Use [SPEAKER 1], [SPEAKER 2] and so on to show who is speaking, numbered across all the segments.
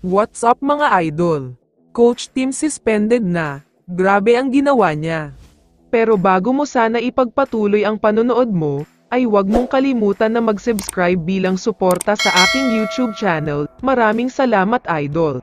[SPEAKER 1] What's up mga idol? Coach Tim suspended na. Grabe ang ginawa niya. Pero bago mo sana ipagpatuloy ang panonood mo, ay huwag mong kalimutan na mag-subscribe bilang suporta sa aking YouTube channel. Maraming salamat idol.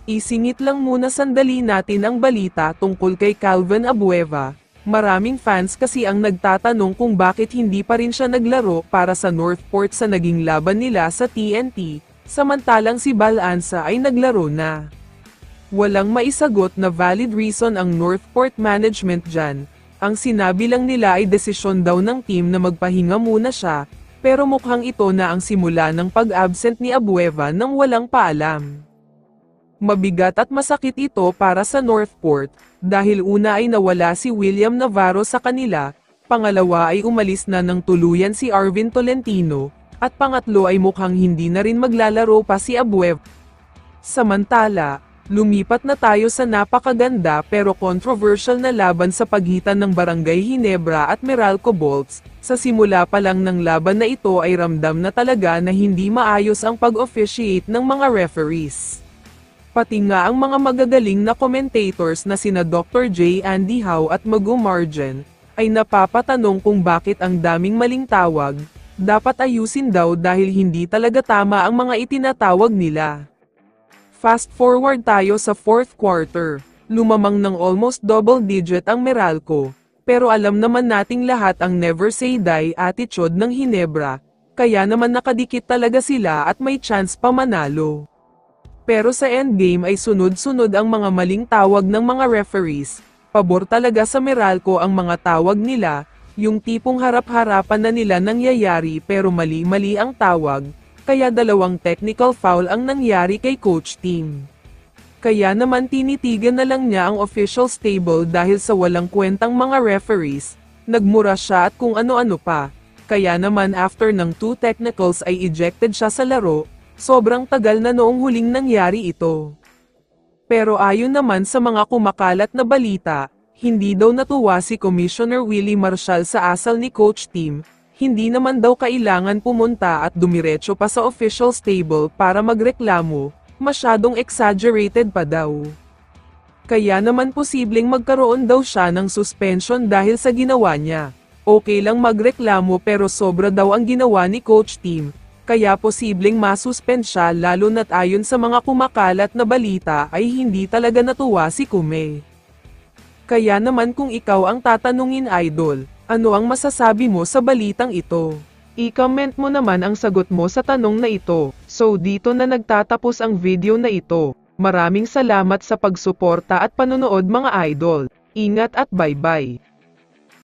[SPEAKER 1] Isingit lang muna sandali natin ang balita tungkol kay Calvin Abueva. Maraming fans kasi ang nagtatanong kung bakit hindi pa rin siya naglaro para sa Northport sa naging laban nila sa TNT. Samantalang si Balanza ay naglaro na. Walang maisagot na valid reason ang Northport management dyan. Ang sinabi lang nila ay desisyon daw ng team na magpahinga muna siya, pero mukhang ito na ang simula ng pag-absent ni Abueva nang walang paalam. Mabigat at masakit ito para sa Northport, dahil una ay nawala si William Navarro sa kanila, pangalawa ay umalis na ng tuluyan si Arvin Tolentino, at pangatlo ay mukhang hindi na rin maglalaro pa si Abueva. Samantala, lumipat na tayo sa napakaganda pero controversial na laban sa pagitan ng Barangay Ginebra at Meralco Bolts. Sa simula pa lang ng laban na ito ay ramdam na talaga na hindi maayos ang pag-officiate ng mga referees. Pati nga ang mga magagaling na commentators na sina Dr. J. Andy Howe at Magu Margen, ay napapatanong kung bakit ang daming maling tawag. Dapat ayusin daw dahil hindi talaga tama ang mga itinatawag nila. Fast forward tayo sa fourth quarter. Lumamang ng almost double digit ang Meralco. Pero alam naman nating lahat ang never say die attitude ng Ginebra. Kaya naman nakadikit talaga sila at may chance pa manalo. Pero sa endgame ay sunod-sunod ang mga maling tawag ng mga referees. Pabor talaga sa Meralco ang mga tawag nila. Yung tipong harap-harapan na nila nangyayari pero mali-mali ang tawag, kaya dalawang technical foul ang nangyari kay Coach Tim. Kaya naman tinitigan na lang niya ang official stable dahil sa walang kwentang mga referees, nagmura siya at kung ano-ano pa. Kaya naman after ng 2 technicals ay ejected siya sa laro, sobrang tagal na noong huling nangyari ito. Pero ayon naman sa mga kumakalat na balita, hindi daw natuwa si Commissioner Willie Marshall sa asal ni Coach Tim, hindi naman daw kailangan pumunta at dumiretso pa sa official stable para magreklamo, masyadong exaggerated pa daw. Kaya naman posibleng magkaroon daw siya ng suspension dahil sa ginawa niya. Okay lang magreklamo pero sobra daw ang ginawa ni Coach Tim, kaya posibleng masuspend siya lalo na't ayon sa mga kumakalat na balita ay hindi talaga natuwa si Kume. Kaya naman kung ikaw ang tatanungin idol, ano ang masasabi mo sa balitang ito? I-comment mo naman ang sagot mo sa tanong na ito. So dito na nagtatapos ang video na ito. Maraming salamat sa pagsuporta at panonood mga idol. Ingat at bye-bye.